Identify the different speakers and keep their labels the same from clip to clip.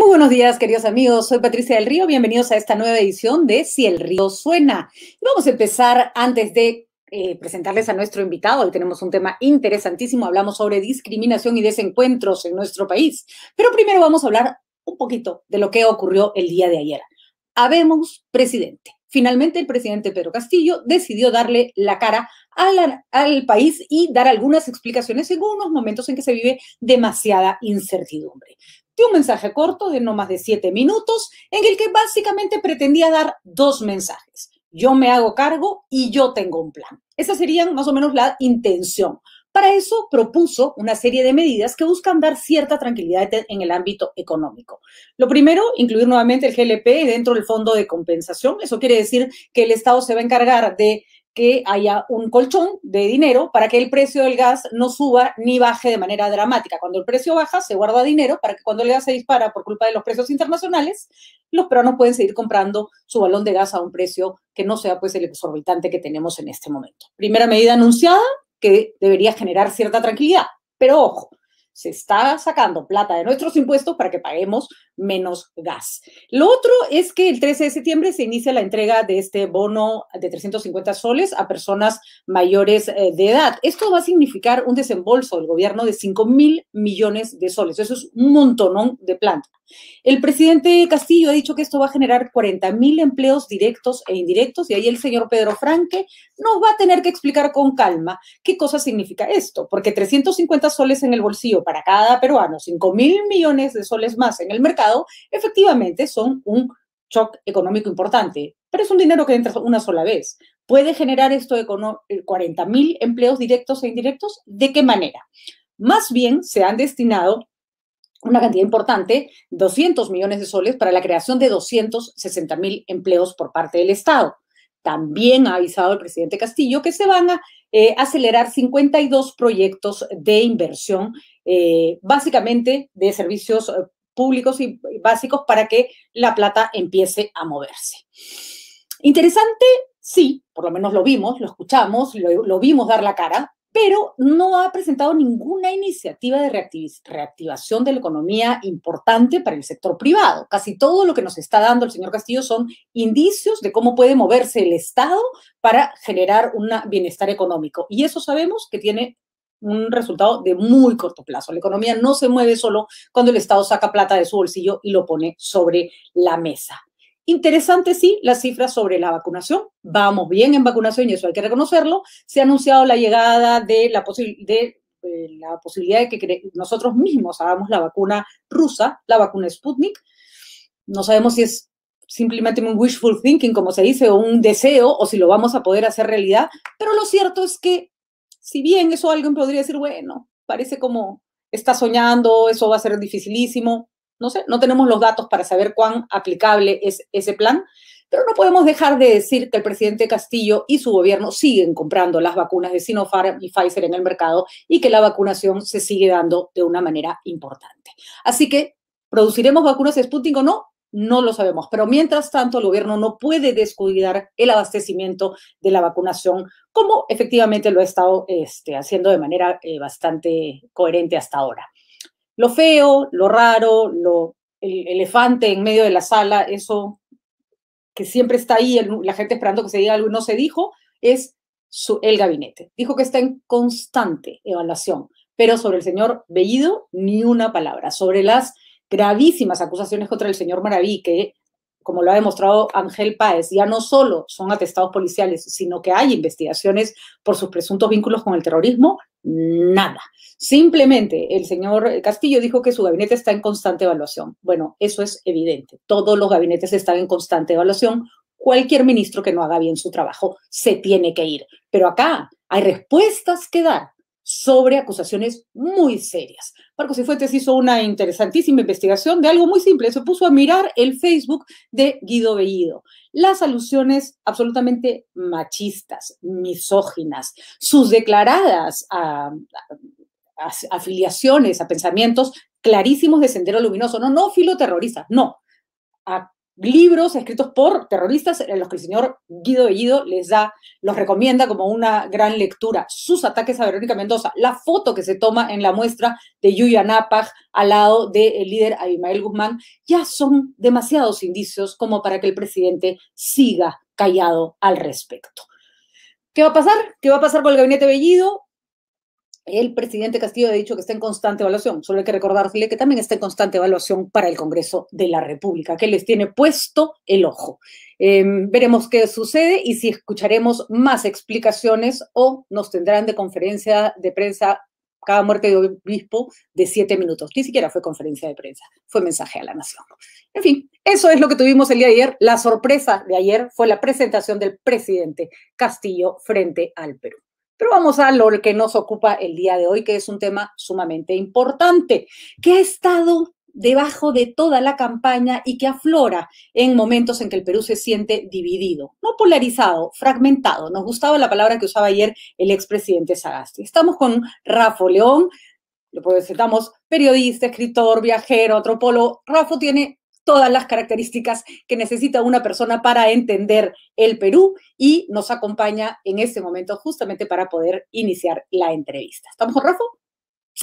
Speaker 1: Muy buenos días, queridos amigos. Soy Patricia del Río. Bienvenidos a esta nueva edición de Si el Río Suena. Y vamos a empezar antes de presentarles a nuestro invitado. Hoy tenemos un tema interesantísimo. Hablamos sobre discriminación y desencuentros en nuestro país. Pero primero vamos a hablar un poquito de lo que ocurrió el día de ayer. Habemos presidente. Finalmente, el presidente Pedro Castillo decidió darle la cara al país y dar algunas explicaciones en unos momentos en que se vive demasiada incertidumbre. Dio un mensaje corto de no más de 7 minutos en el que básicamente pretendía dar dos mensajes. Yo me hago cargo y yo tengo un plan. Esa sería más o menos la intención. Para eso propuso una serie de medidas que buscan dar cierta tranquilidad en el ámbito económico. Lo primero, incluir nuevamente el GLP dentro del fondo de compensación. Eso quiere decir que el Estado se va a encargar de que haya un colchón de dinero para que el precio del gas no suba ni baje de manera dramática. Cuando el precio baja, se guarda dinero para que cuando el gas se dispara por culpa de los precios internacionales, los peruanos pueden seguir comprando su balón de gas a un precio que no sea pues el exorbitante que tenemos en este momento. Primera medida anunciada que debería generar cierta tranquilidad, pero ojo, se está sacando plata de nuestros impuestos para que paguemos menos gas. Lo otro es que el 13 de septiembre se inicia la entrega de este bono de 350 soles a personas mayores de edad. Esto va a significar un desembolso del gobierno de 5.000 millones de soles. Eso es un montonón de plata. El presidente Castillo ha dicho que esto va a generar 40.000 empleos directos e indirectos y ahí el señor Pedro Franque nos va a tener que explicar con calma qué cosa significa esto, porque 350 soles en el bolsillo para cada peruano, 5.000 millones de soles más en el mercado, efectivamente son un shock económico importante, pero es un dinero que entra una sola vez. ¿Puede generar esto 40.000 empleos directos e indirectos? ¿De qué manera? Más bien se han destinado una cantidad importante, 200 millones de soles, para la creación de 260.000 empleos por parte del Estado. También ha avisado el presidente Castillo que se van a acelerar 52 proyectos de inversión, básicamente de servicios públicos y básicos para que la plata empiece a moverse. Interesante, sí, por lo menos lo vimos, lo escuchamos, lo vimos dar la cara, pero no ha presentado ninguna iniciativa de reactivación de la economía importante para el sector privado. Casi todo lo que nos está dando el señor Castillo son indicios de cómo puede moverse el Estado para generar un bienestar económico. Y eso sabemos que tiene un resultado de muy corto plazo. La economía no se mueve solo cuando el Estado saca plata de su bolsillo y lo pone sobre la mesa. Interesante, sí, las cifras sobre la vacunación. Vamos bien en vacunación y eso hay que reconocerlo. Se ha anunciado la llegada de la posibilidad de que nosotros mismos hagamos la vacuna rusa, la vacuna Sputnik. No sabemos si es simplemente un wishful thinking, como se dice, o un deseo, o si lo vamos a poder hacer realidad. Pero lo cierto es que, si bien eso alguien podría decir, bueno, parece como está soñando, eso va a ser dificilísimo. No sé, no tenemos los datos para saber cuán aplicable es ese plan, pero no podemos dejar de decir que el presidente Castillo y su gobierno siguen comprando las vacunas de Sinopharm y Pfizer en el mercado y que la vacunación se sigue dando de una manera importante. Así que, ¿produciremos vacunas de Sputnik o no? No lo sabemos, pero mientras tanto el gobierno no puede descuidar el abastecimiento de la vacunación, como efectivamente lo ha estado haciendo de manera bastante coherente hasta ahora. Lo feo, lo raro, el elefante en medio de la sala, eso que siempre está ahí, la gente esperando que se diga algo y no se dijo, es el gabinete. Dijo que está en constante evaluación, pero sobre el señor Bellido, ni una palabra. Sobre las gravísimas acusaciones contra el señor Maraví, que, como lo ha demostrado Ángel Páez, ya no solo son atestados policiales, sino que hay investigaciones por sus presuntos vínculos con el terrorismo, nada. Simplemente el señor Castillo dijo que su gabinete está en constante evaluación. Bueno, eso es evidente. Todos los gabinetes están en constante evaluación. Cualquier ministro que no haga bien su trabajo se tiene que ir. Pero acá hay respuestas que dar sobre acusaciones muy serias. Marco Cifuentes hizo una interesantísima investigación de algo muy simple. Se puso a mirar el Facebook de Guido Bellido. Las alusiones absolutamente machistas, misóginas, sus declaradas afiliaciones a pensamientos clarísimos de Sendero Luminoso, no filoterroristas, no, a libros escritos por terroristas en los que el señor Guido Bellido los recomienda como una gran lectura. Sus ataques a Verónica Mendoza, la foto que se toma en la muestra de Yuya Napaj al lado del líder Abimael Guzmán, ya son demasiados indicios como para que el presidente siga callado al respecto. ¿Qué va a pasar? ¿Qué va a pasar con el gabinete Bellido? El presidente Castillo ha dicho que está en constante evaluación. Solo hay que recordarle que también está en constante evaluación para el Congreso de la República, que les tiene puesto el ojo. Veremos qué sucede y si escucharemos más explicaciones o nos tendrán de conferencia de prensa cada muerte de obispo de 7 minutos. Ni siquiera fue conferencia de prensa, fue mensaje a la nación. En fin, eso es lo que tuvimos el día de ayer. La sorpresa de ayer fue la presentación del presidente Castillo frente al Perú. Pero vamos a lo que nos ocupa el día de hoy, que es un tema sumamente importante, que ha estado debajo de toda la campaña y que aflora en momentos en que el Perú se siente dividido, no polarizado, fragmentado. Nos gustaba la palabra que usaba ayer el expresidente Sagasti. Estamos con Rafo León, lo presentamos, periodista, escritor, viajero, antropólogo. Rafo tiene todas las características que necesita una persona para entender el Perú y nos acompaña en este momento justamente para poder iniciar la entrevista. ¿Estamos con Rafo?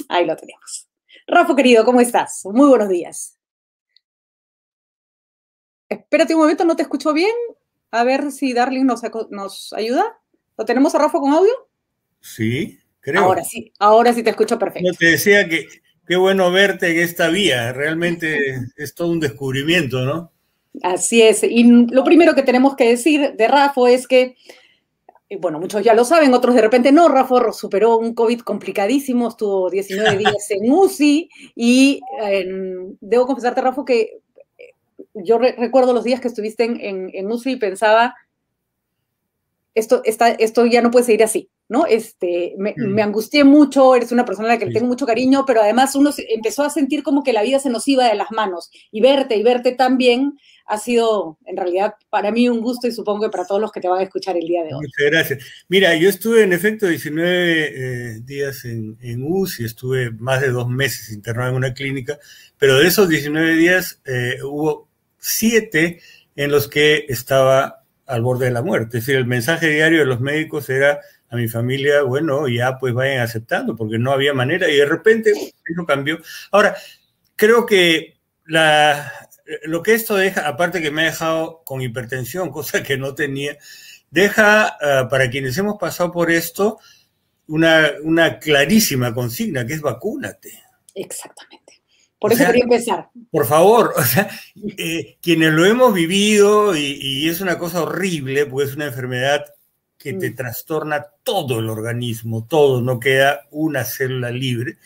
Speaker 1: Ahí lo tenemos. Rafo, querido, ¿cómo estás? Muy buenos días. Espérate un momento, no te escucho bien. A ver si Darling nos ayuda. ¿Lo tenemos a Rafo con audio?
Speaker 2: Sí, creo.
Speaker 1: Ahora sí te escucho perfecto.
Speaker 2: Yo te decía que qué bueno verte en esta vía, realmente es todo un descubrimiento, ¿no?
Speaker 1: Así es, y lo primero que tenemos que decir de Rafo es que, bueno, muchos ya lo saben, otros de repente no, Rafo superó un COVID complicadísimo, estuvo 19 días en UCI y debo confesarte, Rafo, que yo recuerdo los días que estuviste en UCI y pensaba, esto ya no puede seguir así, ¿no? Me angustié mucho, eres una persona a la que le tengo mucho cariño, pero además uno empezó a sentir como que la vida se nos iba de las manos. Y verte también ha sido, en realidad, para mí un gusto y supongo que para todos los que te van a escuchar el día de hoy.
Speaker 2: Muchas gracias. Mira, yo estuve en efecto 19 días en UCI, estuve más de 2 meses internado en una clínica, pero de esos 19 días hubo 7 en los que estaba al borde de la muerte. Es decir, el mensaje diario de los médicos era a mi familia, bueno, ya pues vayan aceptando, porque no había manera, y de repente eso cambió. Ahora, creo que lo que esto deja, aparte que me ha dejado con hipertensión, cosa que no tenía, deja para quienes hemos pasado por esto una clarísima consigna, que es vacúnate.
Speaker 1: Exactamente. Por eso quería empezar.
Speaker 2: Por favor, o sea, quienes lo hemos vivido, y es una cosa horrible, porque es una enfermedad que te trastorna todo el organismo, todo, no queda una célula libre.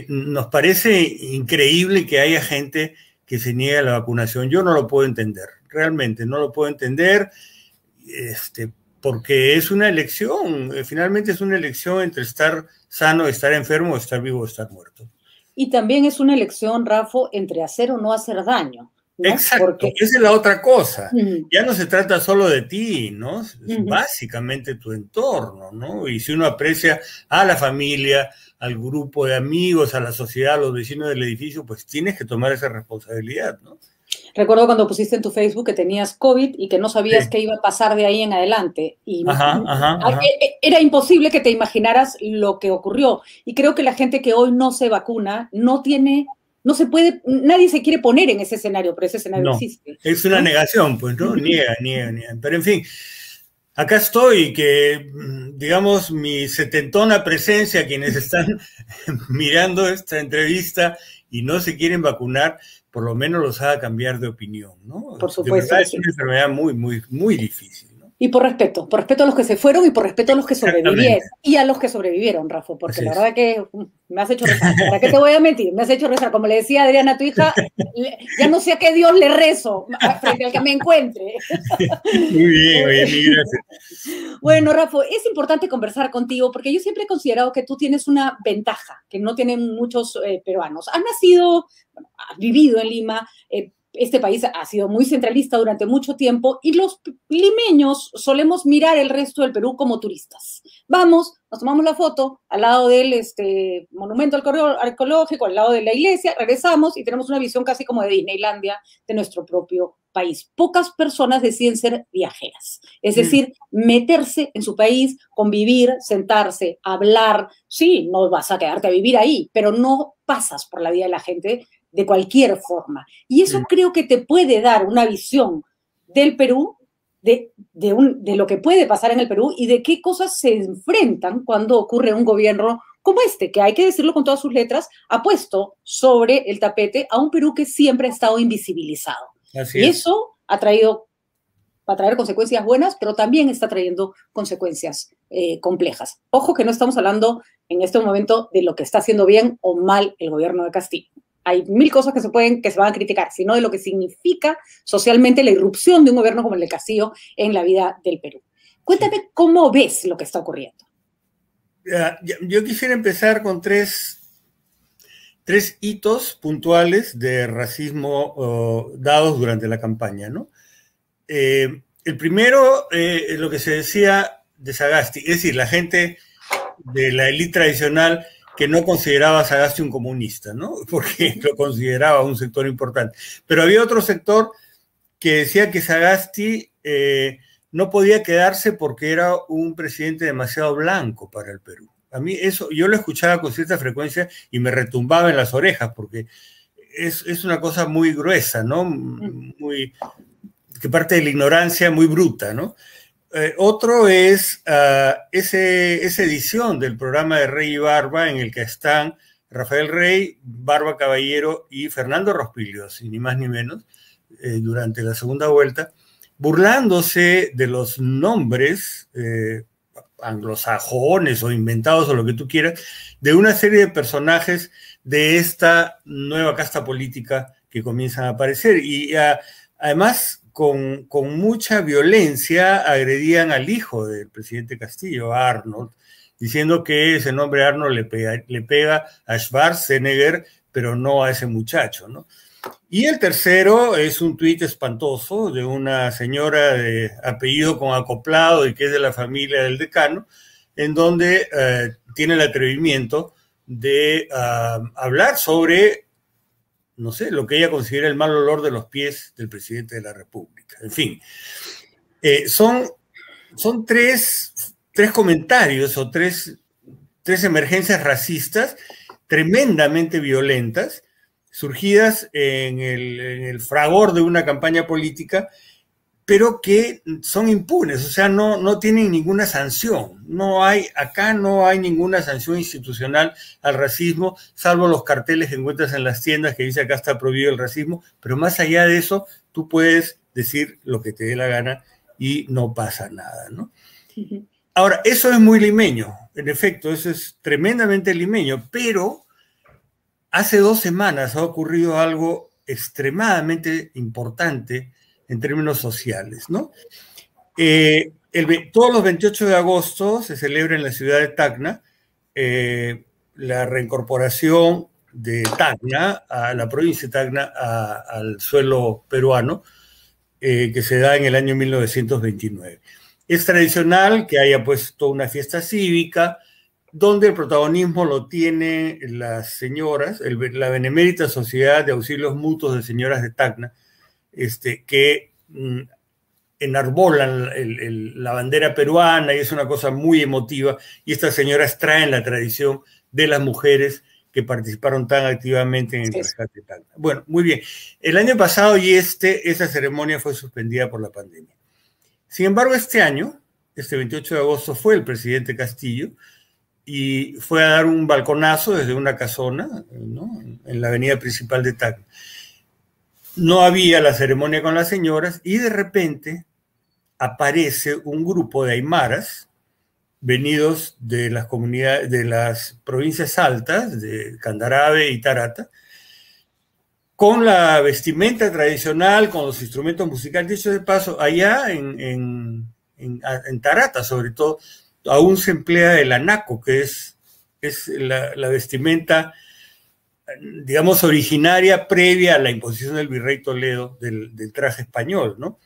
Speaker 2: Nos parece increíble que haya gente que se niegue a la vacunación. Yo no lo puedo entender, realmente no lo puedo entender, porque es una elección, finalmente es una elección entre estar sano, estar enfermo, estar vivo o estar muerto.
Speaker 1: Y también es una elección, Rafo, entre hacer o no hacer daño, ¿no?
Speaker 2: Exacto, porque esa es la otra cosa. Ya no se trata solo de ti, ¿no? Es básicamente tu entorno, ¿no? Y si uno aprecia a la familia, al grupo de amigos, a la sociedad, a los vecinos del edificio, pues tienes que tomar esa responsabilidad, ¿no?
Speaker 1: Recuerdo cuando pusiste en tu Facebook que tenías COVID y que no sabías qué iba a pasar de ahí en adelante. Y era imposible que te imaginaras lo que ocurrió. Y creo que la gente que hoy no se vacuna nadie se quiere poner en ese escenario, pero ese escenario existe.
Speaker 2: Es una negación, pues, ¿no? Niega. Pero en fin, acá estoy, que digamos mi setentona presencia, quienes están mirando esta entrevista y no se quieren vacunar, por lo menos los haga cambiar de opinión, ¿no?
Speaker 1: Por supuesto.
Speaker 2: De verdad, es una enfermedad muy difícil, ¿no?
Speaker 1: Y por respeto a los que se fueron y por respeto a los que sobrevivieron. Y a los que sobrevivieron, Rafa, porque la verdad que me has hecho rezar. ¿Para qué te voy a mentir? Me has hecho rezar. Como le decía Adriana a tu hija, ya no sé a qué Dios le rezo frente al que me encuentre.
Speaker 2: Muy bien, gracias.
Speaker 1: Bueno, Rafa, es importante conversar contigo porque yo siempre he considerado que tú tienes una ventaja que no tienen muchos peruanos. Has vivido en Lima, este país ha sido muy centralista durante mucho tiempo y los limeños solemos mirar el resto del Perú como turistas, Vamos, nos tomamos la foto al lado del monumento arqueológico, al lado de la iglesia, regresamos y tenemos una visión casi como de Disneylandia de nuestro propio país. Pocas personas deciden ser viajeras, es decir, meterse en su país, convivir, sentarse, hablar. Sí, no vas a quedarte a vivir ahí, pero no pasas por la vida de la gente de cualquier forma. Y eso creo que te puede dar una visión del Perú, de lo que puede pasar en el Perú y de qué cosas se enfrentan cuando ocurre un gobierno como este, que hay que decirlo con todas sus letras, ha puesto sobre el tapete a un Perú que siempre ha estado invisibilizado.
Speaker 2: Así
Speaker 1: y
Speaker 2: es.
Speaker 1: eso va a traer consecuencias buenas, pero también está trayendo consecuencias complejas. Ojo que no estamos hablando en este momento de lo que está haciendo bien o mal el gobierno de Castillo. Hay mil cosas que se van a criticar, sino de lo que significa socialmente la irrupción de un gobierno como el de Castillo en la vida del Perú. Cuéntame cómo ves lo que está ocurriendo.
Speaker 2: Yo quisiera empezar con tres hitos puntuales de racismo dados durante la campaña, ¿no? El primero es lo que se decía de Sagasti, es decir, la gente de la élite tradicional que no consideraba a Sagasti un comunista, ¿no? Porque lo consideraba un sector importante. Pero había otro sector que decía que Sagasti no podía quedarse porque era un presidente demasiado blanco para el Perú. A mí eso, yo lo escuchaba con cierta frecuencia y me retumbaba en las orejas porque es una cosa muy gruesa, ¿no? Muy, que parte de la ignorancia muy bruta, ¿no? Otro es esa edición del programa de Rey y Barba en el que están Rafael Rey, Barba Caballero y Fernando Rospiglio, ni más ni menos, durante la segunda vuelta, burlándose de los nombres anglosajones o inventados o lo que tú quieras, de una serie de personajes de esta nueva casta política que comienzan a aparecer. Y además, con mucha violencia, agredían al hijo del presidente Castillo, Arnold, diciendo que ese nombre Arnold le pega a Schwarzenegger, pero no a ese muchacho, ¿no? Y el tercero es un tuit espantoso de una señora de apellido con acoplado y que es de la familia del decano, en donde tiene el atrevimiento de hablar sobre, no sé, lo que ella considera el mal olor de los pies del presidente de la República. En fin, son tres comentarios o tres emergencias racistas tremendamente violentas, surgidas en el fragor de una campaña política, pero que son impunes, o sea, no tienen ninguna sanción. Acá no hay ninguna sanción institucional al racismo, salvo los carteles que encuentras en las tiendas que dice acá está prohibido el racismo, pero más allá de eso, tú puedes decir lo que te dé la gana y no pasa nada, ¿no? Ahora, eso es muy limeño, en efecto, eso es tremendamente limeño, pero hace 2 semanas ha ocurrido algo extremadamente importante en términos sociales, ¿no? Todos los 28 de agosto se celebra en la ciudad de Tacna la reincorporación de Tacna, a la provincia de Tacna, al suelo peruano, que se da en el año 1929. Es tradicional que haya pues toda una fiesta cívica, donde el protagonismo lo tienen las señoras, la Benemérita Sociedad de Auxilios Mutuos de Señoras de Tacna, que enarbolan la bandera peruana y es una cosa muy emotiva, y estas señoras traen la tradición de las mujeres que participaron tan activamente en el rescate de Tacna. Bueno, muy bien. El año pasado esa ceremonia fue suspendida por la pandemia. Sin embargo, este año, este 28 de agosto, fue el presidente Castillo y fue a dar un balconazo desde una casona, ¿no?, en la avenida principal de Tacna. No había la ceremonia con las señoras y de repente aparece un grupo de aymaras venidos de las comunidades, de las provincias altas, de Candarave y Tarata, con la vestimenta tradicional, con los instrumentos musicales. Dicho de paso, allá en Tarata, sobre todo, aún se emplea el anaco, que es la vestimenta, digamos, originaria previa a la imposición del virrey Toledo del traje español, ¿no?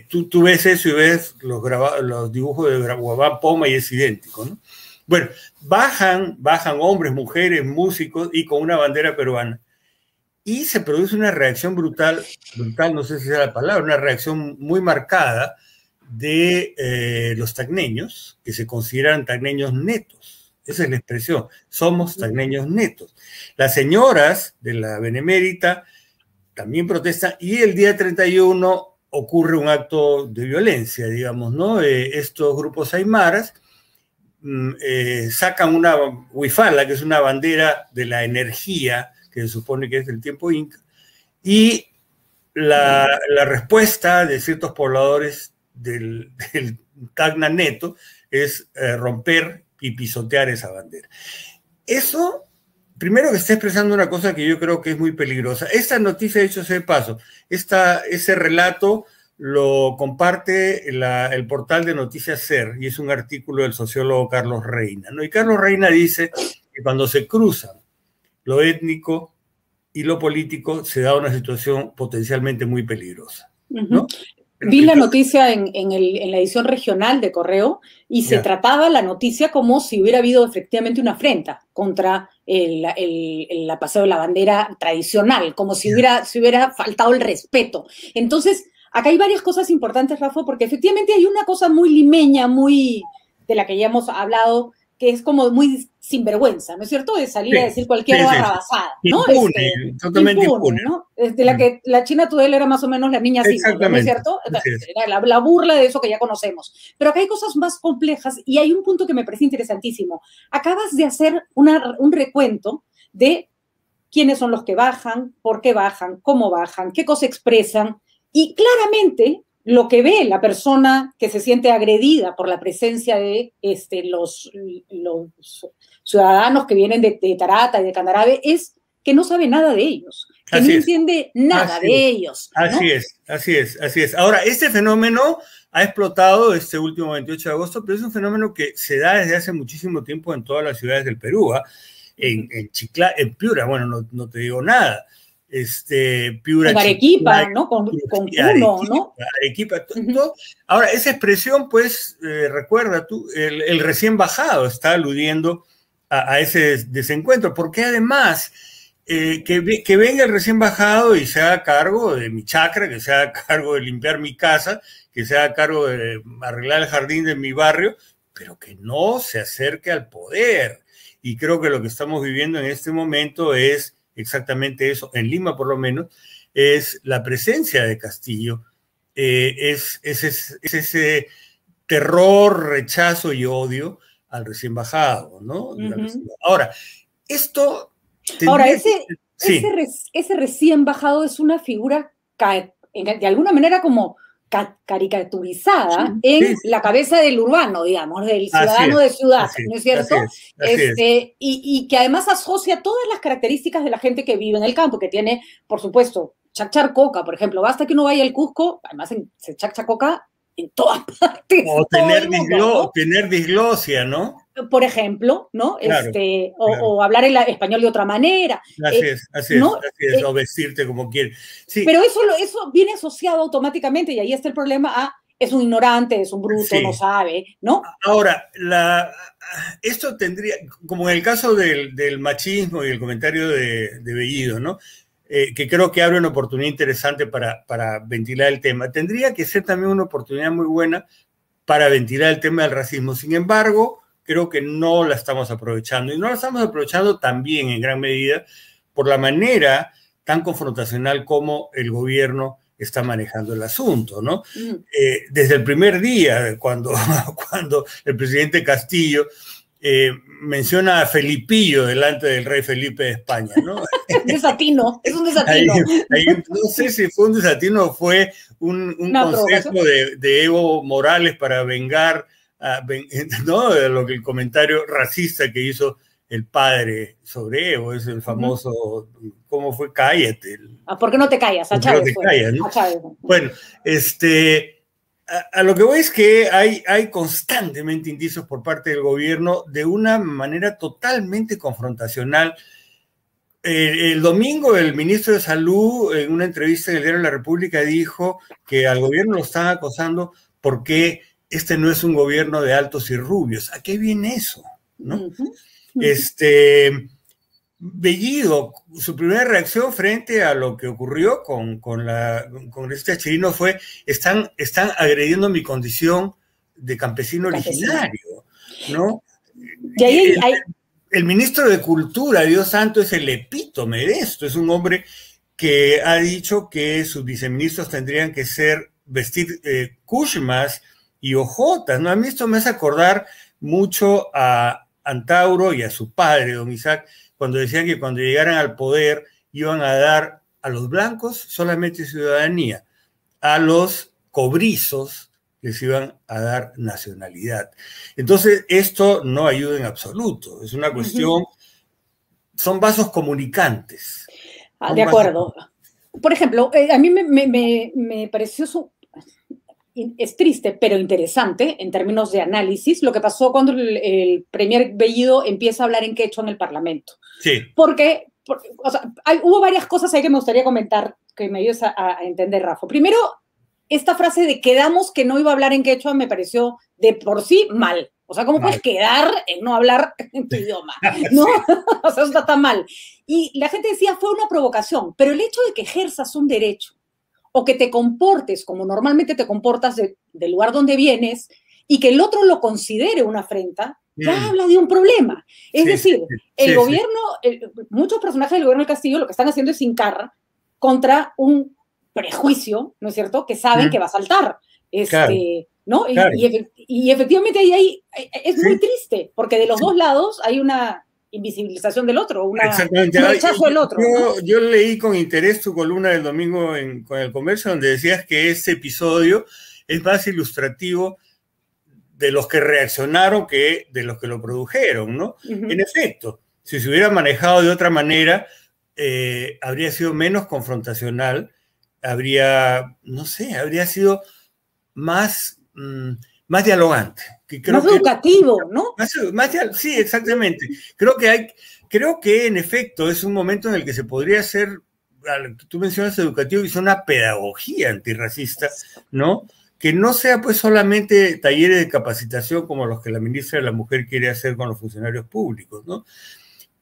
Speaker 2: Tú ves eso y ves los dibujos de Guabán Poma y es idéntico, ¿no? Bueno, bajan hombres, mujeres, músicos y con una bandera peruana. Y se produce una reacción brutal, no sé si es la palabra, una reacción muy marcada de los tacneños, que se consideran tacneños netos. Esa es la expresión, somos tacneños netos. Las señoras de la Benemérita también protestan y el día 31 ocurre un acto de violencia, digamos, ¿no? Estos grupos aymaras sacan una huifala, que es una bandera de la energía, que se supone que es del tiempo inca, y la respuesta de ciertos pobladores del Tacna neto es romper y pisotear esa bandera. Eso, primero que está expresando una cosa que yo creo que es muy peligrosa. Esta noticia, de hecho, sea de paso, ese relato lo comparte el portal de Noticias SER, y es un artículo del sociólogo Carlos Reina, ¿no? Y Carlos Reina dice que cuando se cruzan lo étnico y lo político, se da una situación potencialmente muy peligrosa, ¿no?
Speaker 1: Vi la noticia en la edición regional de Correo y se trataba la noticia como si hubiera habido efectivamente una afrenta contra el paseo de la bandera tradicional, como si hubiera faltado el respeto. Entonces, acá hay varias cosas importantes, Rafa, porque efectivamente hay una cosa muy limeña, muy de la que ya hemos hablado, que es como muy sinvergüenza, ¿no es cierto? De salir a decir cualquier barrabasada, ¿no?
Speaker 2: Totalmente impune,
Speaker 1: ¿no? La China Tudela era más o menos la niña símbolo, ¿no es cierto? Era la burla de eso que ya conocemos. Pero acá hay cosas más complejas y hay un punto que me parece interesantísimo. Acabas de hacer un recuento de quiénes son los que bajan, por qué bajan, cómo bajan, qué cosa expresan, y claramente lo que ve la persona que se siente agredida por la presencia de los ciudadanos que vienen de Tarata y de Candarave es que no sabe nada de ellos, que no entiende nada de ellos, ¿no?
Speaker 2: Así es. Ahora, este fenómeno ha explotado este último 28 de agosto, pero es un fenómeno que se da desde hace muchísimo tiempo en todas las ciudades del Perú, en Chiclayo, en Piura, bueno, no te digo nada. Piura,
Speaker 1: en Arequipa, Chiclayo, ¿no? Con Puno, ¿no?
Speaker 2: Arequipa, todo. Ahora, esa expresión, pues, recuerda tú, el recién bajado está aludiendo a ese desencuentro, porque además que venga el recién bajado y se haga cargo de mi chacra, que se haga cargo de limpiar mi casa, que se haga cargo de arreglar el jardín de mi barrio, pero que no se acerque al poder. Y creo que lo que estamos viviendo en este momento es exactamente eso, en Lima por lo menos, es la presencia de Castillo, es ese terror, rechazo y odio al recién bajado, ¿no? Ahora, esto...
Speaker 1: Ahora, ese recién bajado es una figura de alguna manera como caricaturizada en la cabeza del urbano, digamos, del ciudadano de ciudad, ¿no es cierto? Y que además asocia todas las características de la gente que vive en el campo, que tiene, por supuesto, chacchar coca, por ejemplo. Basta que uno vaya al Cusco, además se chaccha coca en todas partes.
Speaker 2: O tener disglosia, ¿no?
Speaker 1: Por ejemplo, ¿no?
Speaker 2: Claro,
Speaker 1: o hablar el español de otra manera.
Speaker 2: Así es, o vestirte como quieres. Sí.
Speaker 1: Pero eso viene asociado automáticamente, y ahí está el problema es un ignorante, es un bruto, no sabe, ¿no?
Speaker 2: Ahora, esto tendría, como en el caso del machismo y el comentario de Bellido, ¿no? Que creo que abre una oportunidad interesante para ventilar el tema. Tendría que ser también una oportunidad muy buena para ventilar el tema del racismo. Sin embargo, creo que no la estamos aprovechando. Y no la estamos aprovechando también en gran medida por la manera tan confrontacional como el gobierno está manejando el asunto, ¿no? Desde el primer día, cuando el presidente Castillo menciona a Felipillo delante del rey Felipe de España, ¿no?
Speaker 1: Desatino, es un desatino.
Speaker 2: No sé si fue un desatino o fue un consejo de Evo Morales para vengar, ¿no? El comentario racista que hizo el padre sobre Evo, es el famoso, ¿cómo fue? Cállate.
Speaker 1: ¿Por qué no te callas? A Chávez,
Speaker 2: no te callas, ¿no? A Chávez. Bueno, a lo que voy es que hay constantemente indicios por parte del gobierno de una manera totalmente confrontacional El domingo el ministro de Salud, en una entrevista en el diario La República, dijo que al gobierno lo están acosando porque este no es un gobierno de altos y rubios. ¿A qué viene eso? ¿No? Bellido, su primera reacción frente a lo que ocurrió con este Chirino fue: están agrediendo mi condición de campesino originario, ¿no?
Speaker 1: Y ahí
Speaker 2: el ministro de Cultura, Dios santo, es el epítome de esto. Es un hombre que ha dicho que sus viceministros tendrían que vestir kushmas y ojotas, ¿no? A mí esto me hace acordar mucho a Antauro y a su padre, don Isaac, cuando decían que cuando llegaran al poder iban a dar a los blancos solamente ciudadanía, a los cobrizos les iban a dar nacionalidad. Entonces, esto no ayuda en absoluto. Es una cuestión, son vasos comunicantes.
Speaker 1: De acuerdo. Por ejemplo, a mí me pareció es triste, pero interesante en términos de análisis, lo que pasó cuando el premier Bellido empieza a hablar en quechua en el Parlamento.
Speaker 2: Sí.
Speaker 1: Porque o sea, hubo varias cosas ahí que me gustaría comentar, que me ayudes a entender, Rafa. Primero, esta frase de quedamos que no iba a hablar en quechua me pareció de por sí mal. O sea, ¿cómo puedes quedar en no hablar en tu idioma? ¿No? O sea, eso está mal. Y la gente decía, fue una provocación, pero el hecho de que ejerzas un derecho o que te comportes como normalmente te comportas del lugar donde vienes y que el otro lo considere una afrenta, ya habla de un problema. Es decir, el gobierno, muchos personajes del gobierno del Castillo lo que están haciendo es hincar contra un prejuicio, ¿no es cierto?, que saben que va a saltar.
Speaker 2: Claro.
Speaker 1: ¿No?
Speaker 2: Claro.
Speaker 1: Y efectivamente ahí es muy triste, porque de los dos lados hay una invisibilización del otro, un rechazo del otro.
Speaker 2: Yo leí con interés tu columna del domingo con El Comercio, donde decías que este episodio es más ilustrativo de los que reaccionaron que de los que lo produjeron, ¿no? En efecto, si se hubiera manejado de otra manera, habría sido menos confrontacional, habría sido más dialogante.
Speaker 1: Más educativo, ¿no?
Speaker 2: Sí, exactamente. Creo que en efecto es un momento en el que se podría hacer, tú mencionas educativo, y es una pedagogía antirracista, ¿no? Que no sea pues solamente talleres de capacitación como los que la ministra de la Mujer quiere hacer con los funcionarios públicos, ¿no?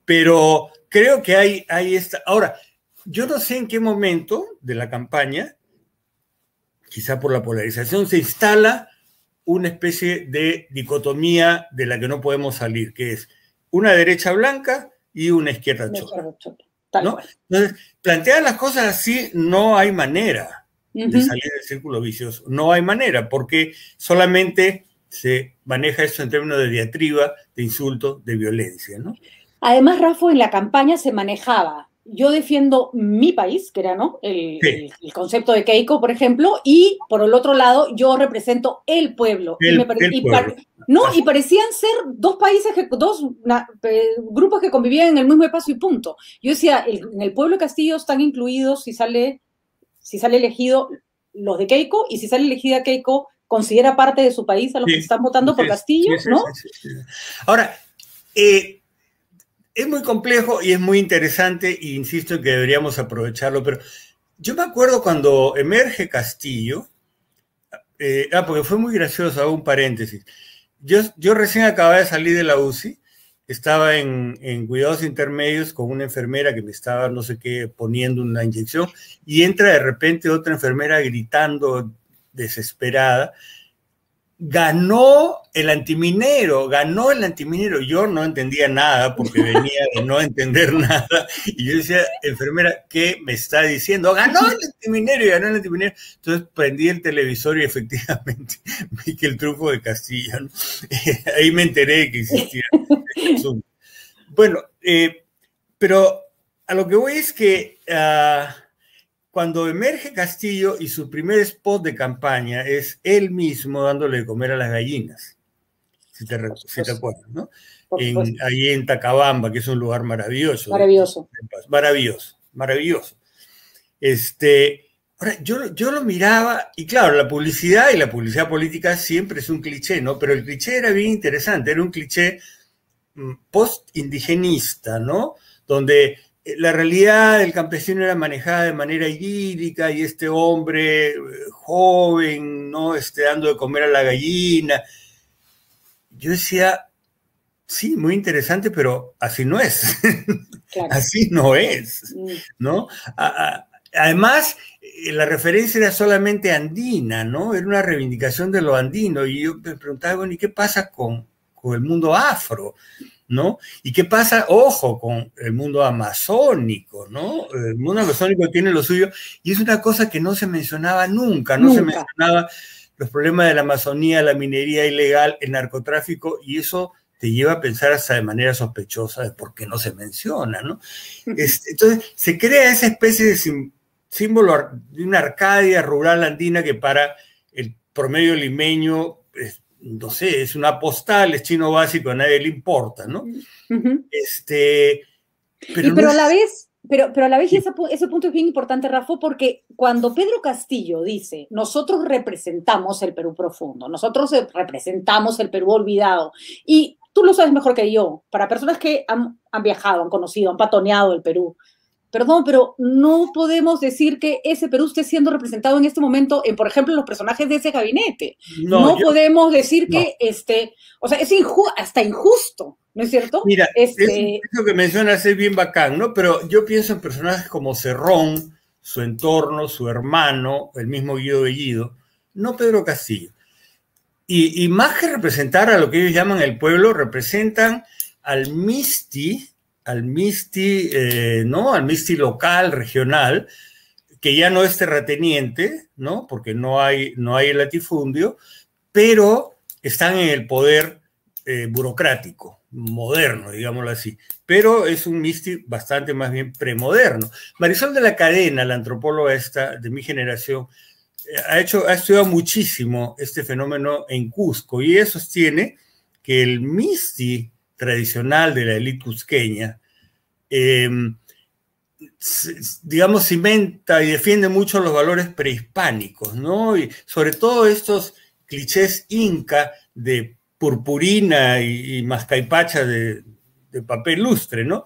Speaker 2: Pero creo que hay esta... Ahora, yo no sé en qué momento de la campaña, quizá por la polarización, se instala una especie de dicotomía de la que no podemos salir, que es una derecha blanca y una izquierda chora, ¿no? Entonces, plantear las cosas así, no hay manera de salir del círculo vicioso. No hay manera, porque solamente se maneja esto en términos de diatriba, de insulto, de violencia, ¿no?
Speaker 1: Además, Rafa, en la campaña se manejaba: yo defiendo mi país, que era, ¿no?, el concepto de Keiko, por ejemplo, y por el otro lado, yo represento el pueblo. Y parecían ser dos países, dos grupos que convivían en el mismo espacio y punto. Yo decía, en el pueblo de Castillo están incluidos, si sale elegido, los de Keiko, y si sale elegida Keiko, considera parte de su país a los que están votando por Castillo, ¿no?
Speaker 2: Sí. Ahora, es muy complejo y es muy interesante, e insisto en que deberíamos aprovecharlo, pero yo me acuerdo cuando emerge Castillo, porque fue muy gracioso, hago un paréntesis. Yo recién acababa de salir de la UCI, estaba en cuidados intermedios con una enfermera que me estaba, no sé qué, poniendo una inyección, y entra de repente otra enfermera gritando desesperada: ganó el antiminero. Yo no entendía nada porque venía de no entender nada. Y yo decía, enfermera, ¿qué me está diciendo? Ganó el antiminero y ganó el antiminero. Entonces prendí el televisor y efectivamente vi que el triunfo de Castillo, ¿no? Ahí me enteré que existía este asunto. Bueno, pero a lo que voy es que cuando emerge Castillo y su primer spot de campaña es él mismo dándole de comer a las gallinas, si te acuerdas, ¿no? Ahí en Tacabamba, que es un lugar maravilloso. Maravilloso. Ahora, yo lo miraba, y claro, la publicidad y la publicidad política siempre es un cliché, ¿no? Pero el cliché era bien interesante, era un cliché post-indigenista, ¿no? Donde la realidad del campesino era manejada de manera idílica y este hombre joven, ¿no? Dando de comer a la gallina. Yo decía, sí, muy interesante, pero así no es. Claro. Así no es, ¿no? Además, la referencia era solamente andina, ¿no? Era una reivindicación de lo andino. Y yo me preguntaba, bueno, ¿y qué pasa con el mundo afro? ¿No? ¿Y qué pasa, ojo, con el mundo amazónico, ¿no? El mundo amazónico tiene lo suyo, y es una cosa que no se mencionaba nunca, no se mencionaba los problemas de la Amazonía, la minería ilegal, el narcotráfico, y eso te lleva a pensar hasta de manera sospechosa de por qué no se menciona, ¿no? Entonces, se crea esa especie de símbolo de una Arcadia rural andina que para el promedio limeño no sé, es una postal, es chino básico, a nadie le importa, ¿no?
Speaker 1: Pero a la vez, sí. ese punto es bien importante, Rafa, porque cuando Pedro Castillo dice, nosotros representamos el Perú profundo, nosotros representamos el Perú olvidado, y tú lo sabes mejor que yo, para personas que han viajado, han conocido, han patoneado el Perú, perdón, pero no podemos decir que ese Perú esté siendo representado en este momento en, por ejemplo, los personajes de ese gabinete. No podemos decir que, o sea, es hasta injusto, ¿no es cierto?
Speaker 2: Mira, eso que mencionas es bien bacán, ¿no? Pero yo pienso en personajes como Cerrón, su entorno, su hermano, el mismo Guido Bellido, no Pedro Castillo. Y más que representar a lo que ellos llaman el pueblo, representan al Misti, ¿no? Al Misti local, regional, que ya no es terrateniente, ¿no? Porque no hay el latifundio, pero están en el poder burocrático, moderno, digámoslo así. Pero es un Misti bastante más bien premoderno. Marisol de la Cadena, la antropóloga esta de mi generación, ha estudiado muchísimo este fenómeno en Cusco y ella sostiene que el Misti tradicional de la élite cusqueña, digamos, cimenta y defiende mucho los valores prehispánicos, ¿no? Y sobre todo estos clichés inca de purpurina y mascaipacha de papel lustre, ¿no?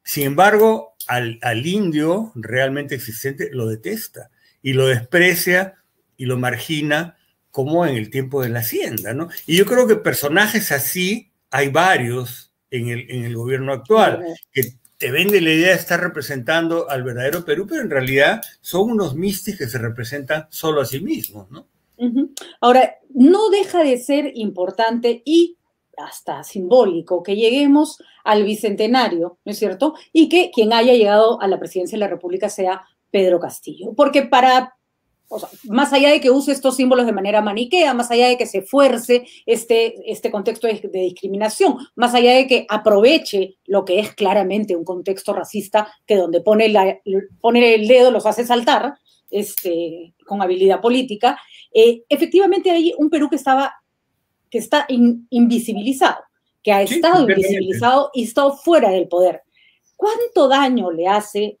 Speaker 2: Sin embargo, al indio realmente existente lo detesta y lo desprecia y lo margina como en el tiempo de la hacienda, ¿no? Y yo creo que personajes así hay varios en el gobierno actual, que te vende la idea de estar representando al verdadero Perú, pero en realidad son unos mistis que se representan solo a sí mismos, ¿no?
Speaker 1: Ahora, no deja de ser importante y hasta simbólico que lleguemos al bicentenario, ¿no es cierto? Y que quien haya llegado a la presidencia de la República sea Pedro Castillo. Porque o sea, más allá de que use estos símbolos de manera maniquea, más allá de que se fuerce este contexto de discriminación, más allá de que aproveche lo que es claramente un contexto racista, que donde pone el dedo los hace saltar, con habilidad política, efectivamente hay un Perú que está invisibilizado, que ha estado invisibilizado y estado fuera del poder. ¿Cuánto daño le hace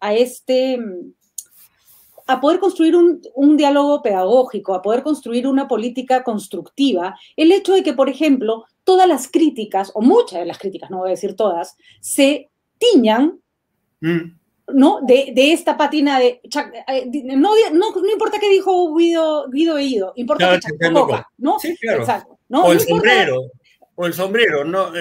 Speaker 1: a poder construir un diálogo pedagógico, a poder construir una política constructiva, el hecho de que, por ejemplo, todas las críticas, o muchas de las críticas, no voy a decir todas, se tiñan, ¿no? De esta patina de... No importa qué dijo Guido Bellido, importa que Chacacoca, ¿no?
Speaker 2: Sí, claro.
Speaker 1: Exacto. ¿No?
Speaker 2: O el sombrero. O el sombrero, ¿no?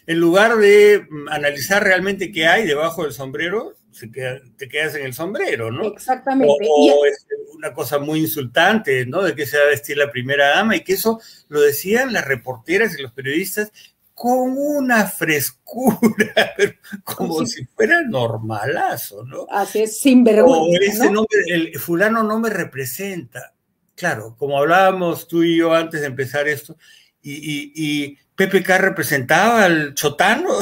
Speaker 2: En lugar de analizar realmente qué hay debajo del sombrero, te quedas en el sombrero, ¿no?
Speaker 1: Exactamente.
Speaker 2: O es una cosa muy insultante, ¿no? De que se va a vestir la primera dama, y que eso lo decían las reporteras y los periodistas con una frescura, como si fuera normalazo, ¿no?
Speaker 1: Así es, sinvergüenza,
Speaker 2: o ese
Speaker 1: ¿no?
Speaker 2: nombre, el fulano no me representa. Claro, como hablábamos tú y yo antes de empezar esto, y PPK representaba al chotano.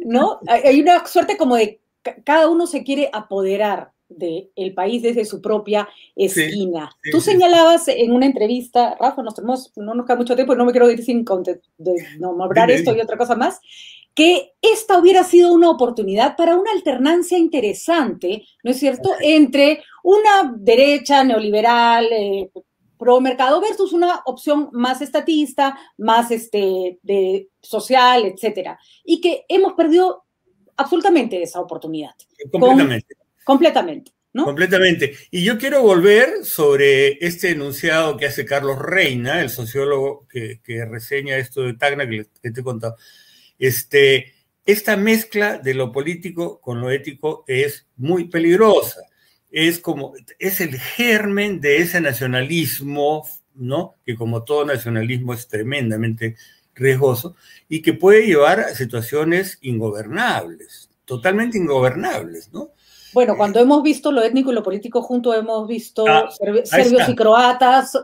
Speaker 1: ¿No? Hay una suerte como de cada uno se quiere apoderar del país desde su propia esquina. Sí, Tú señalabas en una entrevista, Rafa, no nos queda mucho tiempo y no me quiero ir sin nombrar esto y otra cosa más, que esta hubiera sido una oportunidad para una alternancia interesante, ¿no es cierto?, entre una derecha neoliberal, pro mercado versus una opción más estatista, más social, etcétera. Y que hemos perdido absolutamente esa oportunidad.
Speaker 2: Completamente.
Speaker 1: Completamente, ¿no?
Speaker 2: Completamente. Y yo quiero volver sobre este enunciado que hace Carlos Reina, el sociólogo que reseña esto de Tacna que te he contado. Esta mezcla de lo político con lo ético es muy peligrosa. Es el germen de ese nacionalismo, ¿no? Que como todo nacionalismo es tremendamente riesgoso y que puede llevar a situaciones ingobernables, totalmente ingobernables, ¿no?
Speaker 1: Bueno, cuando hemos visto lo étnico y lo político juntos, hemos visto serbios y croatas,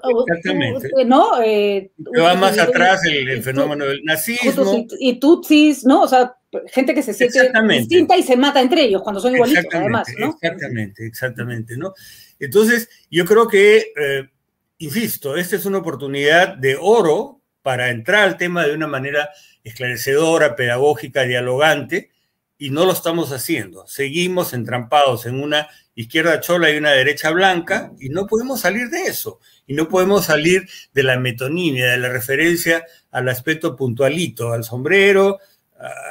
Speaker 1: ¿no?
Speaker 2: Que va más atrás el fenómeno del nazismo.
Speaker 1: Y tutsis, ¿no? O sea, gente que se siente distinta y se mata entre ellos cuando son igualitos, además, ¿no?
Speaker 2: Exactamente, ¿no? Entonces, yo creo que, insisto, esta es una oportunidad de oro para entrar al tema de una manera esclarecedora, pedagógica, dialogante, y no lo estamos haciendo. Seguimos entrampados en una izquierda chola y una derecha blanca y no podemos salir de eso. Y no podemos salir de la metonimia, de la referencia al aspecto puntualito, al sombrero,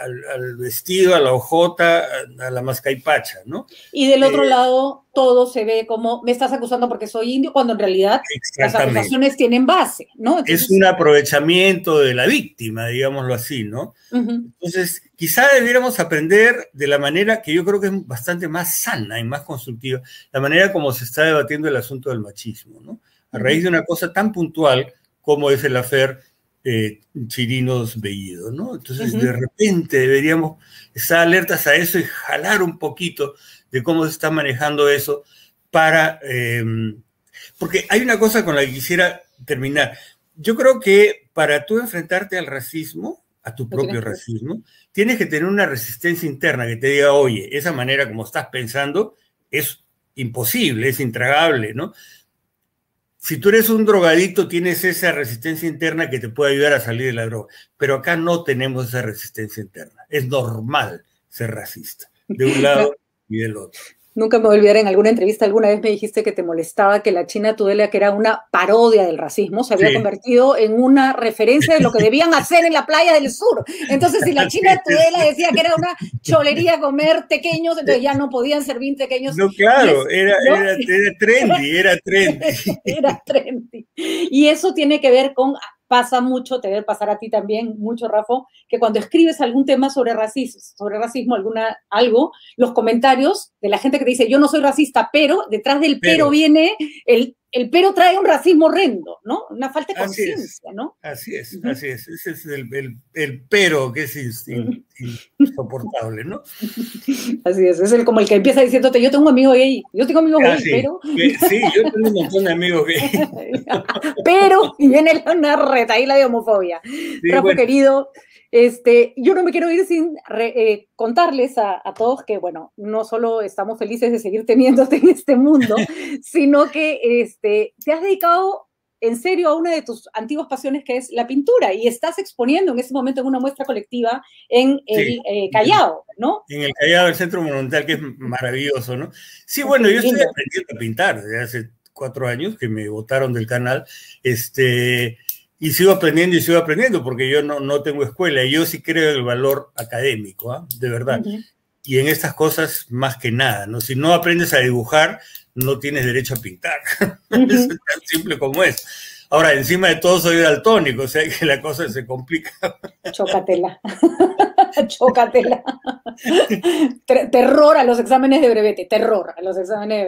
Speaker 2: al vestido, a la hojota, a la mascaipacha, ¿no?
Speaker 1: Y del otro lado, todo se ve como, me estás acusando porque soy indio, cuando en realidad las acusaciones tienen base, ¿no?
Speaker 2: Entonces, es un aprovechamiento de la víctima, digámoslo así, ¿no? Entonces, quizá debiéramos aprender de la manera que yo creo que es bastante más sana y más constructiva, la manera como se está debatiendo el asunto del machismo, ¿no? A raíz de una cosa tan puntual como es el afer Chirinos Bellido, ¿no? Entonces, de repente deberíamos estar alertas a eso y jalar un poquito de cómo se está manejando eso para... porque hay una cosa con la que quisiera terminar. Yo creo que para tú enfrentarte al racismo, a tu propio racismo, tienes que tener una resistencia interna que te diga, oye, esa manera como estás pensando es imposible, es intragable, ¿no? Si tú eres un drogadicto, tienes esa resistencia interna que te puede ayudar a salir de la droga. Pero acá no tenemos esa resistencia interna. Es normal ser racista, de un lado y del otro.
Speaker 1: Nunca me olvidaré, en alguna entrevista alguna vez me dijiste que te molestaba que la China Tudela, que era una parodia del racismo, se había convertido en una referencia de lo que debían hacer en la playa del sur. Entonces, si la China Tudela decía que era una cholería comer tequeños, entonces ya no podían servir tequeños.
Speaker 2: No, claro, era trendy.
Speaker 1: Era trendy. Y eso tiene que ver con... Pasa mucho, te debe pasar a ti también, mucho, Rafa, que cuando escribes algún tema sobre racismo, algo, los comentarios de la gente que te dice, yo no soy racista, pero detrás del pero viene, el pero trae un racismo horrendo, ¿no? Una falta de conciencia, ¿no?
Speaker 2: Así es. Ese es el pero que es insoportable, ¿no?
Speaker 1: Así es como el que empieza diciéndote, yo tengo un amigo gay, gay, pero...
Speaker 2: Sí, yo tengo un montón de amigos gay.
Speaker 1: Pero, y viene una retaíla de homofobia. Sí, Rafa, querido, yo no me quiero ir sin contarles a todos que, bueno, no solo estamos felices de seguir teniéndote en este mundo, sino que te has dedicado en serio a una de tus antiguas pasiones, que es la pintura, y estás exponiendo en ese momento en una muestra colectiva en el Callao, ¿no?
Speaker 2: En el Callao, el Centro Monumental, que es maravilloso, ¿no? Sí, bueno, yo estoy aprendiendo a pintar desde hace 4 años que me botaron del canal, y sigo aprendiendo porque yo no tengo escuela, y yo sí creo en el valor académico, de verdad. Y en estas cosas más que nada, ¿no? Si no aprendes a dibujar, no tienes derecho a pintar. Es tan simple como es. Ahora, encima de todo soy daltónico, o sea que la cosa se complica.
Speaker 1: Chócatela. Terror a los exámenes de brevete,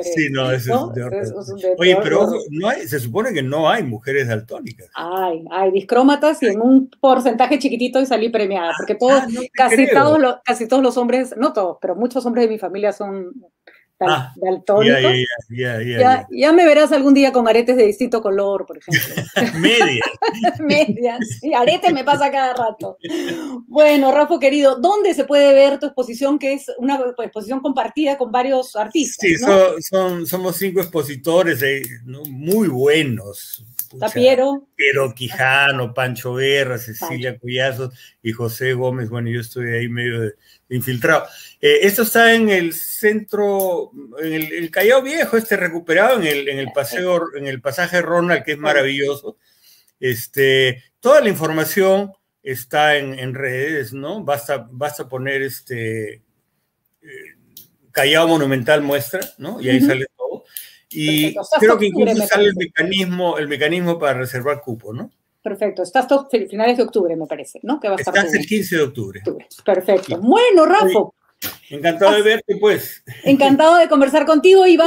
Speaker 2: Sí, no, eso es de horror. Oye, pero se supone que no hay mujeres daltónicas.
Speaker 1: Hay discrómatas y en un porcentaje chiquitito y salí premiada, porque casi todos los hombres, no todos, pero muchos hombres de mi familia son daltónicos. Ya me verás algún día con aretes de distinto color, por ejemplo. Medias. Sí, aretes me pasa cada rato. Bueno, Rafa, querido, ¿dónde se puede ver tu exposición, que es una exposición compartida con varios artistas?
Speaker 2: Sí, ¿no? Somos 5 expositores ¿no? Muy buenos.
Speaker 1: Piero
Speaker 2: Quijano, Pancho Guerra, Cecilia Cuyazos y José Gómez. Bueno, yo estoy ahí medio infiltrado. Esto está en el centro, en el Callao Viejo, recuperado en el pasaje Ronald, que es maravilloso. Toda la información está en redes, ¿no? Basta poner Callao Monumental muestra, ¿no? Y ahí sale todo. Y
Speaker 1: perfecto.
Speaker 2: creo que incluso sale el mecanismo para reservar cupo, ¿no?
Speaker 1: Perfecto. Está hasta finales de octubre, me parece, ¿no? Que va a estar
Speaker 2: hasta el 15 de octubre.
Speaker 1: Perfecto.
Speaker 2: Sí.
Speaker 1: Bueno, Rafa.
Speaker 2: Encantado de verte, pues.
Speaker 1: Encantado de conversar contigo y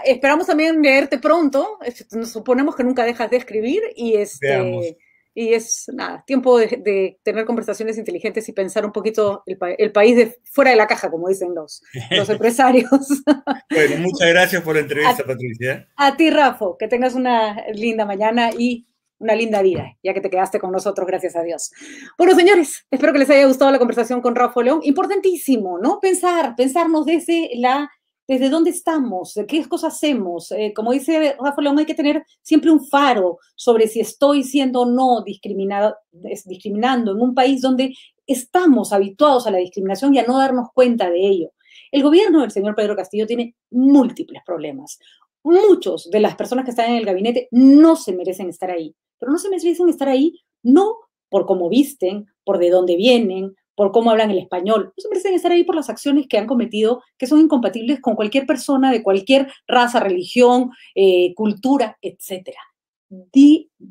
Speaker 1: esperamos también leerte pronto. Nos suponemos que nunca dejas de escribir y
Speaker 2: Veamos.
Speaker 1: y es nada, tiempo de tener conversaciones inteligentes y pensar un poquito el país fuera de la caja, como dicen los empresarios.
Speaker 2: Bueno, muchas gracias por la entrevista, Patricia.
Speaker 1: A ti, Rafa, que tengas una linda mañana y una linda vida, ya que te quedaste con nosotros, gracias a Dios. Bueno, señores, espero que les haya gustado la conversación con Rafa León. Importantísimo, ¿no? Pensarnos desde dónde estamos, qué cosas hacemos. Como dice Rafa León, hay que tener siempre un faro sobre si estoy siendo o no discriminando en un país donde estamos habituados a la discriminación y a no darnos cuenta de ello. El gobierno del señor Pedro Castillo tiene múltiples problemas. Muchos de las personas que están en el gabinete no se merecen estar ahí, pero no se merecen estar ahí no por cómo visten, por de dónde vienen, por cómo hablan el español, no se merecen estar ahí por las acciones que han cometido, que son incompatibles con cualquier persona de cualquier raza, religión, cultura, etc.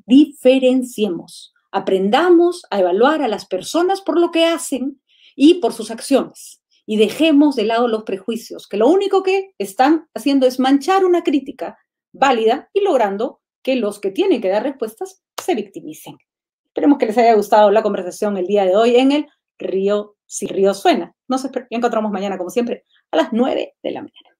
Speaker 1: Diferenciemos, aprendamos a evaluar a las personas por lo que hacen y por sus acciones. Y dejemos de lado los prejuicios, que lo único que están haciendo es manchar una crítica válida y logrando que los que tienen que dar respuestas se victimicen. Esperemos que les haya gustado la conversación el día de hoy en el Río, si Río Suena. Nos encontramos mañana, como siempre, a las 9 de la mañana.